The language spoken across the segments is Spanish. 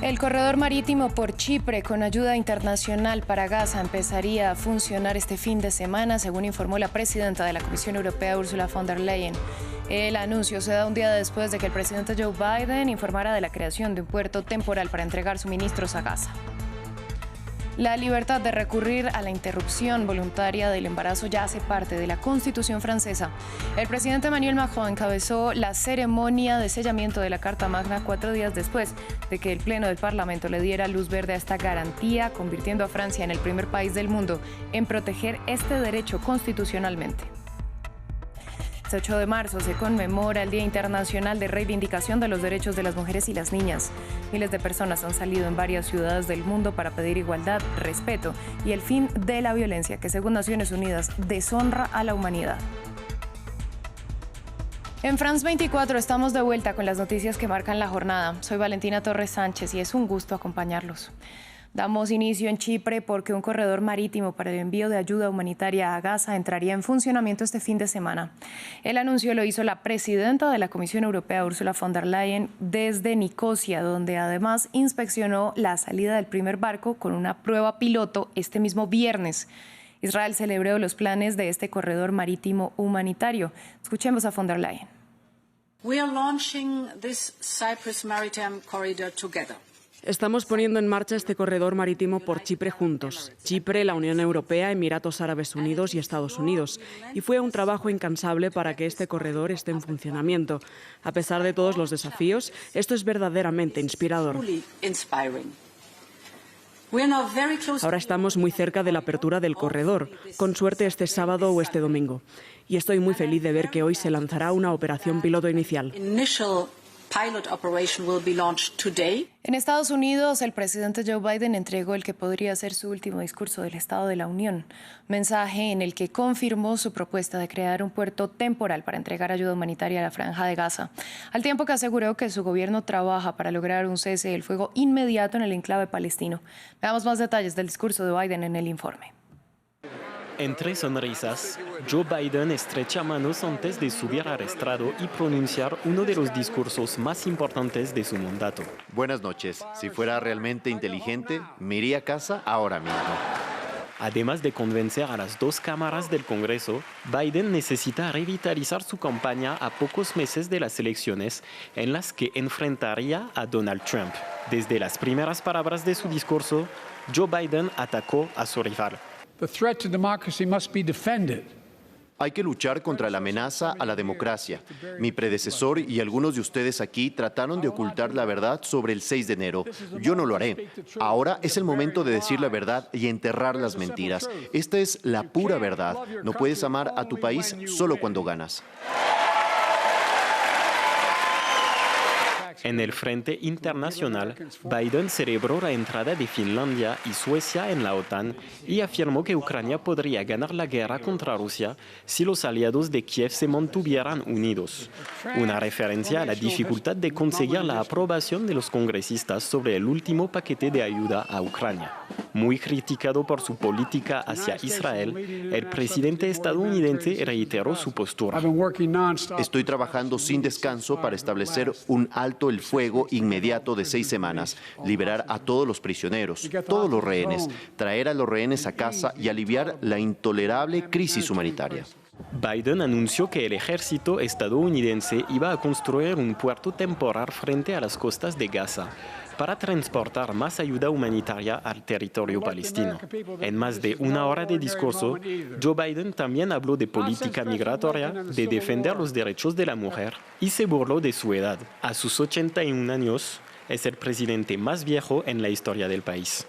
El corredor marítimo por Chipre con ayuda internacional para Gaza empezaría a funcionar este fin de semana, según informó la presidenta de la Comisión Europea, Ursula von der Leyen. El anuncio se da un día después de que el presidente Joe Biden informara de la creación de un puerto temporal para entregar suministros a Gaza. La libertad de recurrir a la interrupción voluntaria del embarazo ya hace parte de la Constitución francesa. El presidente Emmanuel Macron encabezó la ceremonia de sellamiento de la Carta Magna 4 días después de que el Pleno del Parlamento le diera luz verde a esta garantía, convirtiendo a Francia en el primer país del mundo en proteger este derecho constitucionalmente. Este 8 de marzo se conmemora el Día Internacional de Reivindicación de los Derechos de las Mujeres y las Niñas. Miles de personas han salido en varias ciudades del mundo para pedir igualdad, respeto y el fin de la violencia que, según Naciones Unidas, deshonra a la humanidad. En France 24 estamos de vuelta con las noticias que marcan la jornada. Soy Valentina Torres Sánchez y es un gusto acompañarlos. Damos inicio en Chipre porque un corredor marítimo para el envío de ayuda humanitaria a Gaza entraría en funcionamiento este fin de semana. El anuncio lo hizo la presidenta de la Comisión Europea, Ursula von der Leyen, desde Nicosia, donde además inspeccionó la salida del primer barco con una prueba piloto este mismo viernes. Israel celebró los planes de este corredor marítimo humanitario. Escuchemos a von der Leyen. We are launching this Cyprus Maritime Corridor together. Estamos poniendo en marcha este corredor marítimo por Chipre juntos. Chipre, la Unión Europea, Emiratos Árabes Unidos y Estados Unidos. Y fue un trabajo incansable para que este corredor esté en funcionamiento. A pesar de todos los desafíos, esto es verdaderamente inspirador. Ahora estamos muy cerca de la apertura del corredor, con suerte este sábado o este domingo. Y estoy muy feliz de ver que hoy se lanzará una operación piloto inicial. En Estados Unidos, el presidente Joe Biden entregó el que podría ser su último discurso del Estado de la Unión, mensaje en el que confirmó su propuesta de crear un puerto temporal para entregar ayuda humanitaria a la Franja de Gaza, al tiempo que aseguró que su gobierno trabaja para lograr un cese del fuego inmediato en el enclave palestino. Veamos más detalles del discurso de Biden en el informe. Entre sonrisas, Joe Biden estrecha manos antes de subir al estrado y pronunciar uno de los discursos más importantes de su mandato. Buenas noches. Si fuera realmente inteligente, me iría a casa ahora mismo. Además de convencer a las dos cámaras del Congreso, Biden necesita revitalizar su campaña a pocos meses de las elecciones en las que enfrentaría a Donald Trump. Desde las primeras palabras de su discurso, Joe Biden atacó a su rival. The threat to democracy must be defended. Hay que luchar contra la amenaza a la democracia. Mi predecesor y algunos de ustedes aquí trataron de ocultar la verdad sobre el 6 de enero. Yo no lo haré. Ahora es el momento de decir la verdad y enterrar las mentiras. Esta es la pura verdad. No puedes amar a tu país solo cuando ganas. En el frente internacional, Biden celebró la entrada de Finlandia y Suecia en la OTAN y afirmó que Ucrania podría ganar la guerra contra Rusia si los aliados de Kiev se mantuvieran unidos. Una referencia a la dificultad de conseguir la aprobación de los congresistas sobre el último paquete de ayuda a Ucrania. Muy criticado por su política hacia Israel, el presidente estadounidense reiteró su postura. Estoy trabajando sin descanso para establecer un alto el fuego inmediato de 6 semanas, liberar a todos los prisioneros, todos los rehenes, traer a los rehenes a casa y aliviar la intolerable crisis humanitaria. Biden anunció que el ejército estadounidense iba a construir un puerto temporal frente a las costas de Gaza para transportar más ayuda humanitaria al territorio palestino. En más de una hora de discurso, Joe Biden también habló de política migratoria, de defender los derechos de la mujer y se burló de su edad. A sus 81 años, es el presidente más viejo en la historia del país.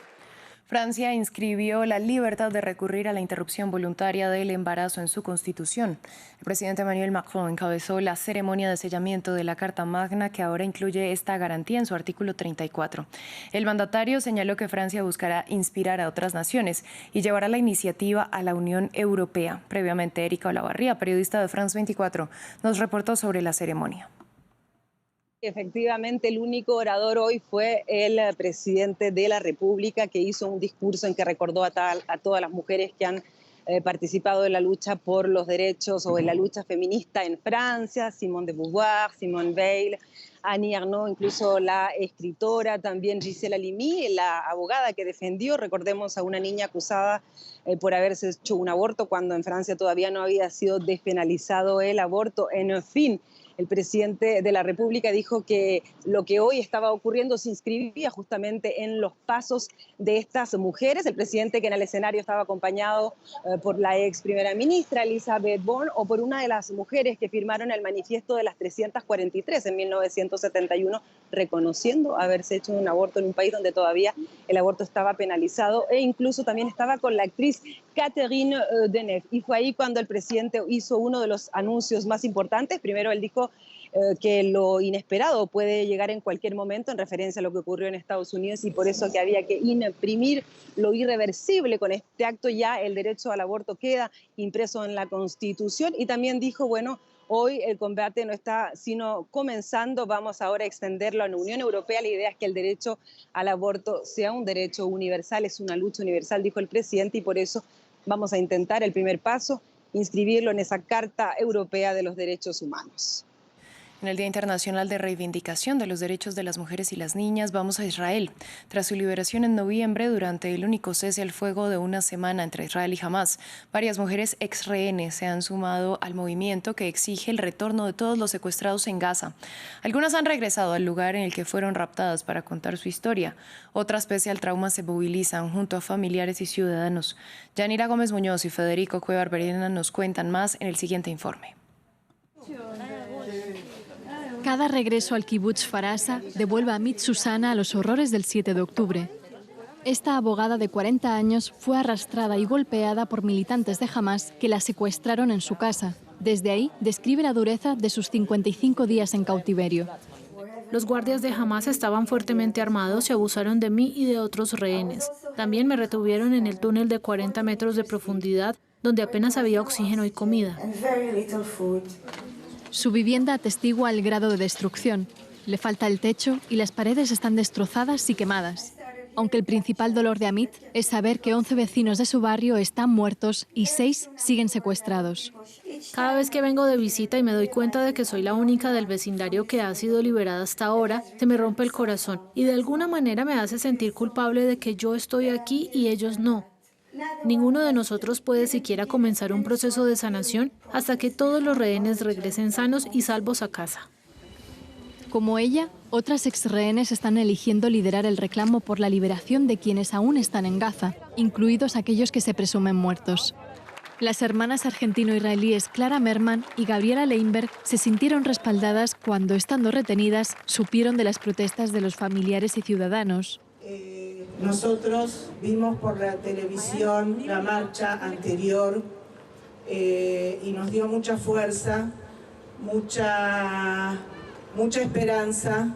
Francia inscribió la libertad de recurrir a la interrupción voluntaria del embarazo en su constitución. El presidente Emmanuel Macron encabezó la ceremonia de sellamiento de la Carta Magna, que ahora incluye esta garantía en su artículo 34. El mandatario señaló que Francia buscará inspirar a otras naciones y llevará la iniciativa a la Unión Europea. Previamente, Erika Olavarría, periodista de France 24, nos reportó sobre la ceremonia. Efectivamente, el único orador hoy fue el presidente de la República, que hizo un discurso en que recordó a todas las mujeres que han participado en la lucha por los derechos o en la lucha feminista en Francia: Simone de Beauvoir, Simone Veil, Annie Ernaux, incluso la escritora, también Gisèle Halimi, la abogada que defendió, recordemos, a una niña acusada por haberse hecho un aborto cuando en Francia todavía no había sido despenalizado el aborto. En fin, el presidente de la República dijo que lo que hoy estaba ocurriendo se inscribía justamente en los pasos de estas mujeres. El presidente, que en el escenario estaba acompañado por la ex primera ministra Elisabeth Borne o por una de las mujeres que firmaron el manifiesto de las 343 en 1971, reconociendo haberse hecho un aborto en un país donde todavía el aborto estaba penalizado, e incluso también estaba con la actriz Catherine Deneuve. Y fue ahí cuando el presidente hizo uno de los anuncios más importantes. Primero él dijo que lo inesperado puede llegar en cualquier momento, en referencia a lo que ocurrió en Estados Unidos, y por eso que había que imprimir lo irreversible. Con este acto ya el derecho al aborto queda impreso en la Constitución. Y también dijo, bueno, hoy el combate no está sino comenzando, vamos ahora a extenderlo a la Unión Europea. La idea es que el derecho al aborto sea un derecho universal, es una lucha universal, dijo el presidente, y por eso vamos a intentar el primer paso, inscribirlo en esa Carta Europea de los Derechos Humanos. En el Día Internacional de Reivindicación de los Derechos de las Mujeres y las Niñas, vamos a Israel. Tras su liberación en noviembre, durante el único cese al fuego de una semana entre Israel y Hamás, varias mujeres exrehenes se han sumado al movimiento que exige el retorno de todos los secuestrados en Gaza. Algunas han regresado al lugar en el que fueron raptadas para contar su historia. Otras, pese al trauma, se movilizan junto a familiares y ciudadanos. Yanira Gómez Muñoz y Federico Cuellar Berena nos cuentan más en el siguiente informe. Cada regreso al kibutz Farasa devuelve a Amit Susana a los horrores del 7 de octubre. Esta abogada de 40 años fue arrastrada y golpeada por militantes de Hamás que la secuestraron en su casa. Desde ahí describe la dureza de sus 55 días en cautiverio. Los guardias de Hamás estaban fuertemente armados y abusaron de mí y de otros rehenes. También me retuvieron en el túnel de 40 metros de profundidad, donde apenas había oxígeno y comida. Su vivienda atestigua el grado de destrucción. Le falta el techo y las paredes están destrozadas y quemadas. Aunque el principal dolor de Amit es saber que 11 vecinos de su barrio están muertos y 6 siguen secuestrados. Cada vez que vengo de visita y me doy cuenta de que soy la única del vecindario que ha sido liberada hasta ahora, se me rompe el corazón y de alguna manera me hace sentir culpable de que yo estoy aquí y ellos no. Ninguno de nosotros puede siquiera comenzar un proceso de sanación hasta que todos los rehenes regresen sanos y salvos a casa. Como ella, otras exrehenes están eligiendo liderar el reclamo por la liberación de quienes aún están en Gaza, incluidos aquellos que se presumen muertos. Las hermanas argentino-israelíes Clara Merman y Gabriela Leinberg se sintieron respaldadas cuando, estando retenidas, supieron de las protestas de los familiares y ciudadanos. Nosotros vimos por la televisión la marcha anterior y nos dio mucha fuerza, mucha esperanza.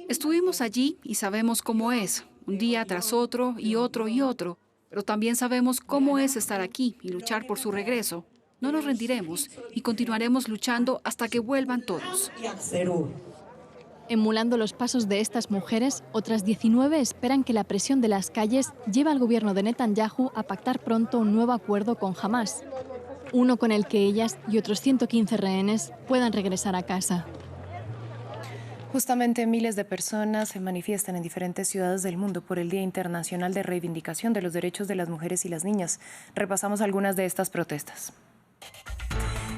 Estuvimos allí y sabemos cómo es, un día tras otro y otro y otro, pero también sabemos cómo es estar aquí y luchar por su regreso. No nos rendiremos y continuaremos luchando hasta que vuelvan todos. Emulando los pasos de estas mujeres, otras 19 esperan que la presión de las calles lleve al gobierno de Netanyahu a pactar pronto un nuevo acuerdo con Hamás, uno con el que ellas y otros 115 rehenes puedan regresar a casa. Justamente miles de personas se manifiestan en diferentes ciudades del mundo por el Día Internacional de Reivindicación de los Derechos de las Mujeres y las Niñas. Repasamos algunas de estas protestas.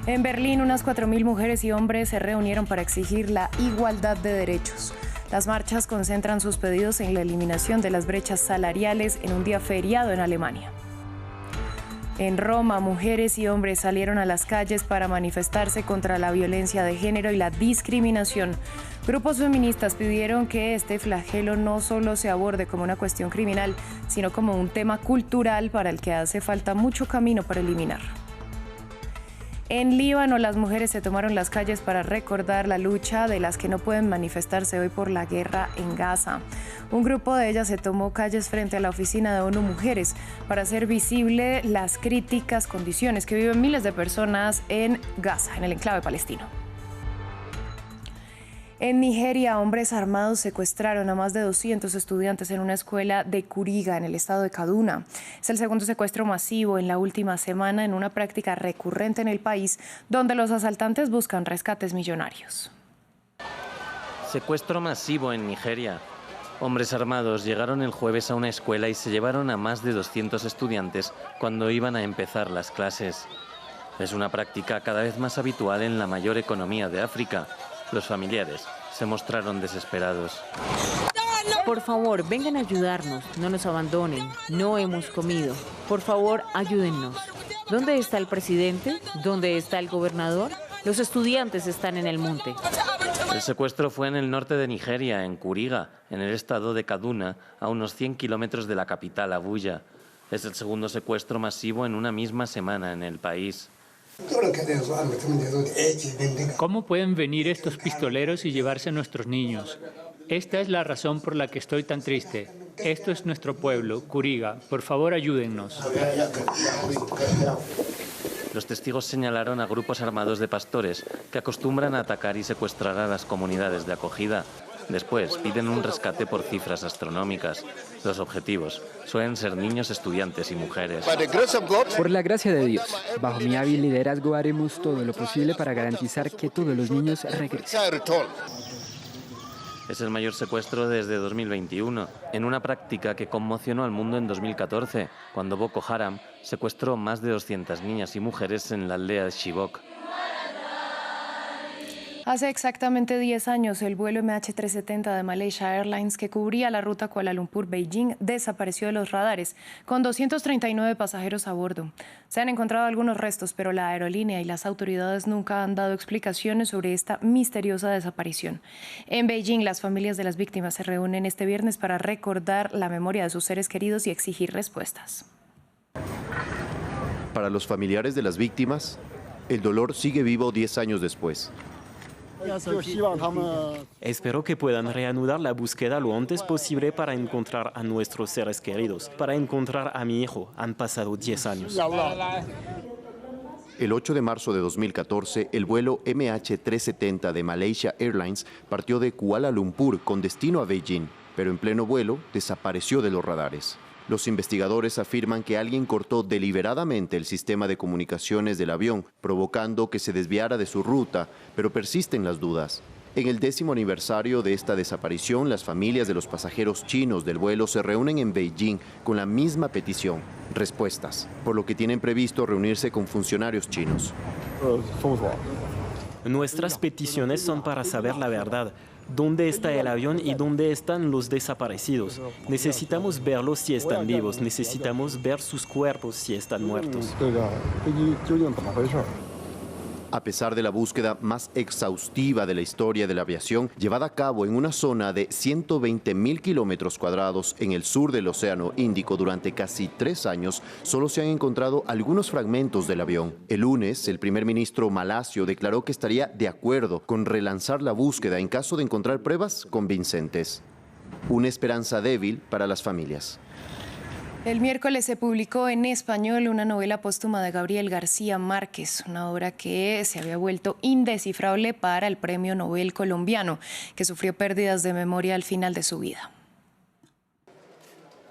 En Berlín, unas 4.000 mujeres y hombres se reunieron para exigir la igualdad de derechos. Las marchas concentran sus pedidos en la eliminación de las brechas salariales en un día feriado en Alemania. En Roma, mujeres y hombres salieron a las calles para manifestarse contra la violencia de género y la discriminación. Grupos feministas pidieron que este flagelo no solo se aborde como una cuestión criminal, sino como un tema cultural para el que hace falta mucho camino para eliminar. En Líbano, las mujeres se tomaron las calles para recordar la lucha de las que no pueden manifestarse hoy por la guerra en Gaza. Un grupo de ellas se tomó calles frente a la oficina de ONU Mujeres para hacer visible las críticas condiciones que viven miles de personas en Gaza, en el enclave palestino. En Nigeria, hombres armados secuestraron a más de 200 estudiantes en una escuela de Kuriga, en el estado de Kaduna. Es el segundo secuestro masivo en la última semana en una práctica recurrente en el país, donde los asaltantes buscan rescates millonarios. Secuestro masivo en Nigeria. Hombres armados llegaron el jueves a una escuela y se llevaron a más de 200 estudiantes cuando iban a empezar las clases. Es una práctica cada vez más habitual en la mayor economía de África. Los familiares se mostraron desesperados. Por favor, vengan a ayudarnos, no nos abandonen, no hemos comido. Por favor, ayúdennos. ¿Dónde está el presidente? ¿Dónde está el gobernador? Los estudiantes están en el monte. El secuestro fue en el norte de Nigeria, en Kuriga, en el estado de Kaduna, a unos 100 kilómetros de la capital, Abuya. Es el segundo secuestro masivo en una misma semana en el país. ¿Cómo pueden venir estos pistoleros y llevarse a nuestros niños? Esta es la razón por la que estoy tan triste. Esto es nuestro pueblo, Kuriga. Por favor, ayúdennos. Los testigos señalaron a grupos armados de pastores que acostumbran a atacar y secuestrar a las comunidades de acogida. Después piden un rescate por cifras astronómicas. Los objetivos suelen ser niños, estudiantes y mujeres. Por la gracia de Dios, bajo mi hábil liderazgo haremos todo lo posible para garantizar que todos los niños regresen. Es el mayor secuestro desde 2021, en una práctica que conmocionó al mundo en 2014, cuando Boko Haram secuestró más de 200 niñas y mujeres en la aldea de Chibok. Hace exactamente 10 años, el vuelo MH370 de Malaysia Airlines, que cubría la ruta Kuala Lumpur-Beijing, desapareció de los radares, con 239 pasajeros a bordo. Se han encontrado algunos restos, pero la aerolínea y las autoridades nunca han dado explicaciones sobre esta misteriosa desaparición. En Beijing, las familias de las víctimas se reúnen este viernes para recordar la memoria de sus seres queridos y exigir respuestas. Para los familiares de las víctimas, el dolor sigue vivo 10 años después. Espero que puedan reanudar la búsqueda lo antes posible para encontrar a nuestros seres queridos, para encontrar a mi hijo. Han pasado 10 años. El 8 de marzo de 2014, el vuelo MH370 de Malaysia Airlines partió de Kuala Lumpur con destino a Beijing, pero en pleno vuelo desapareció de los radares. Los investigadores afirman que alguien cortó deliberadamente el sistema de comunicaciones del avión, provocando que se desviara de su ruta, pero persisten las dudas. En el 10º aniversario de esta desaparición, las familias de los pasajeros chinos del vuelo se reúnen en Beijing con la misma petición, respuestas, por lo que tienen previsto reunirse con funcionarios chinos. Nuestras peticiones son para saber la verdad. ¿Dónde está el avión y dónde están los desaparecidos? Necesitamos verlos si están vivos, necesitamos ver sus cuerpos si están muertos. A pesar de la búsqueda más exhaustiva de la historia de la aviación, llevada a cabo en una zona de 120.000 kilómetros cuadrados en el sur del Océano Índico durante casi 3 años, solo se han encontrado algunos fragmentos del avión. El lunes, el primer ministro malasio declaró que estaría de acuerdo con relanzar la búsqueda en caso de encontrar pruebas convincentes. Una esperanza débil para las familias. El miércoles se publicó en español una novela póstuma de Gabriel García Márquez, una obra que se había vuelto indescifrable para el Premio Nobel colombiano, que sufrió pérdidas de memoria al final de su vida.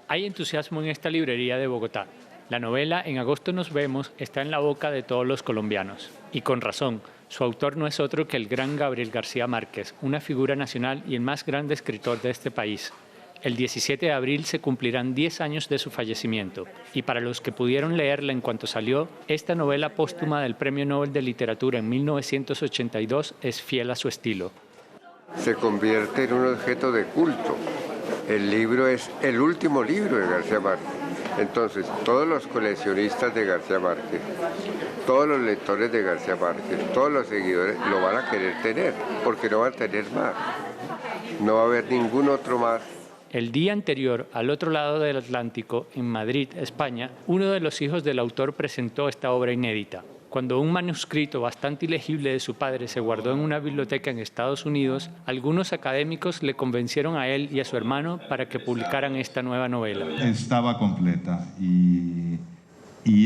Hay entusiasmo en esta librería de Bogotá. La novela En agosto nos vemos está en la boca de todos los colombianos. Y con razón, su autor no es otro que el gran Gabriel García Márquez, una figura nacional y el más grande escritor de este país. El 17 de abril se cumplirán 10 años de su fallecimiento, y para los que pudieron leerla en cuanto salió, esta novela póstuma del Premio Nobel de Literatura en 1982 es fiel a su estilo. Se convierte en un objeto de culto. El libro es el último libro de García Márquez. Entonces, todos los coleccionistas de García Márquez, todos los lectores de García Márquez, todos los seguidores lo van a querer tener, porque no van a tener más. No va a haber ningún otro más. El día anterior, al otro lado del Atlántico, en Madrid, España, uno de los hijos del autor presentó esta obra inédita. Cuando un manuscrito bastante ilegible de su padre se guardó en una biblioteca en Estados Unidos, algunos académicos le convencieron a él y a su hermano para que publicaran esta nueva novela. Estaba completa y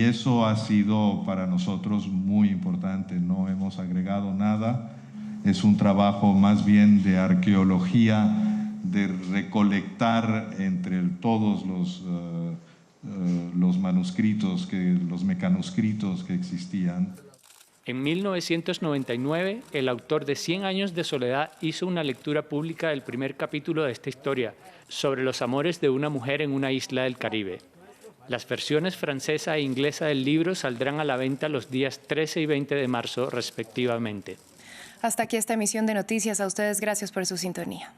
eso ha sido para nosotros muy importante. No hemos agregado nada. Es un trabajo más bien de arqueología, de recolectar entre todos los mecanuscritos que existían. En 1999, el autor de 100 años de soledad hizo una lectura pública del primer capítulo de esta historia, sobre los amores de una mujer en una isla del Caribe. Las versiones francesa e inglesa del libro saldrán a la venta los días 13 y 20 de marzo, respectivamente. Hasta aquí esta emisión de noticias. A ustedes, gracias por su sintonía.